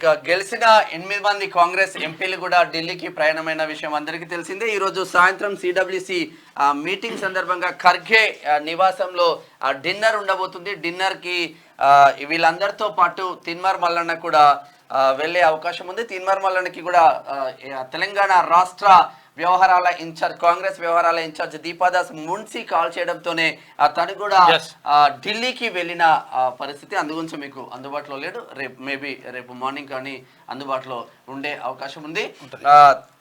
ఇక గెలిచిన 8 మంది కాంగ్రెస్ ఎంపీలు కూడా ఢిల్లీకి ప్రయాణమైన విషయం అందరికీ తెలిసిందే. ఈరోజు సాయంత్రం సిడబ్ల్యూసి మీటింగ్ సందర్భంగా ఖర్గే నివాసంలో డిన్నర్ ఉండబోతుంది. డిన్నర్కి వీళ్ళందరితో పాటు తిన్మార్ మల్లన్న కూడా వెళ్ళే అవకాశం ఉంది. తిన్మార్ మల్లన్నకి కూడా తెలంగాణ రాష్ట్ర వ్యవహారాల ఇన్ఛార్జ్, కాంగ్రెస్ వ్యవహారాల ఇన్ఛార్జ్ దీపాదాస్ మున్సి కాల్ చేయడంతోనే తను కూడా ఢిల్లీకి వెళ్ళిన పరిస్థితి. అందుగురించి మీకు అందుబాటులో లేడు. రేపు మార్నింగ్ కానీ అందుబాటులో ఉండే అవకాశం ఉంది.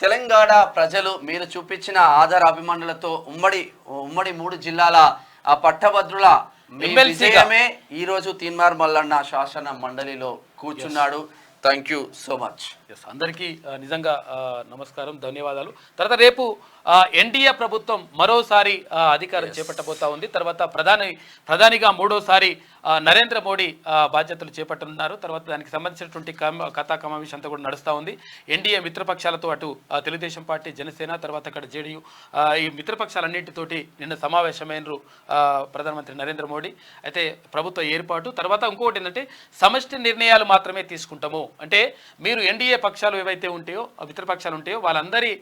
తెలంగాణ ప్రజలు మీరు చూపించిన ఆధార అభిమానులతో ఉమ్మడి 3 జిల్లాల పట్టభద్రుల విజయమే ఈ రోజు తిన్మార్ మల్లన్న శాసన మండలిలో కూర్చున్నాడు. Thank you so much. అందరికీ నిజంగా నమస్కారం, ధన్యవాదాలు. తర్వాత రేపు ఎన్డీఏ ప్రభుత్వం మరోసారి అధికారం చేపట్టబోతా ఉంది. తర్వాత ప్రధానిగా మూడోసారి నరేంద్ర మోడీ బాధ్యతలు చేపట్టనున్నారు. తర్వాత దానికి సంబంధించినటువంటి కథా కమావేశం అంతా కూడా నడుస్తూ ఉంది. ఎన్డీఏ మిత్రపక్షాలతో అటు తెలుగుదేశం పార్టీ, జనసేన, తర్వాత అక్కడ జేడీయూ, ఈ మిత్రపక్షాలన్నింటితోటి నిన్న సమావేశమైనరు ప్రధానమంత్రి నరేంద్ర మోడీ. అయితే ప్రభుత్వ ఏర్పాటు తర్వాత ఇంకొకటి ఏంటంటే సమష్టి నిర్ణయాలు మాత్రమే తీసుకుంటాము. అంటే మీరు ఎన్డీఏ పక్షాలు ఏవైతే ఉంటాయో, మిత్రపక్షాలు ఉంటాయో వాళ్ళందరి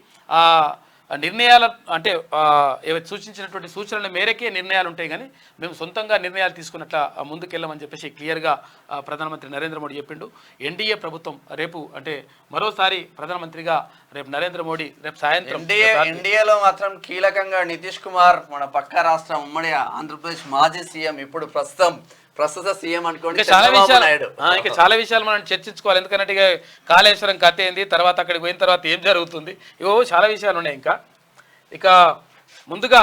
నిర్ణయాల అంటే సూచించినటువంటి సూచనల మేరకే నిర్ణయాలు ఉంటాయి, కానీ మేము సొంతంగా నిర్ణయాలు తీసుకున్నట్ల ముందుకెళ్ళమని చెప్పేసి క్లియర్గా ప్రధానమంత్రి నరేంద్ర మోడీ చెప్పిండు. ఎన్డీఏ ప్రభుత్వం రేపు అంటే మరోసారి ప్రధానమంత్రిగా రేపు నరేంద్ర మోడీ రేపు సాయంత్రం ఎన్డీఏలో మాత్రం కీలకంగా నితీష్ కుమార్, మన పక్క రాష్ట్రం ఉమ్మడి ఆంధ్రప్రదేశ్ మాజీ సీఎం, ఇప్పుడు ప్రస్తుత సీఎం అనుకోండి. చాలా విషయాలు మనం చర్చించుకోవాలి. ఎందుకంటే ఇక కాళేశ్వరం కథ ఏంది, తర్వాత అక్కడికి పోయిన తర్వాత ఏం జరుగుతుంది, ఇవో చాలా విషయాలు ఉన్నాయి. ఇంకా ముందుగా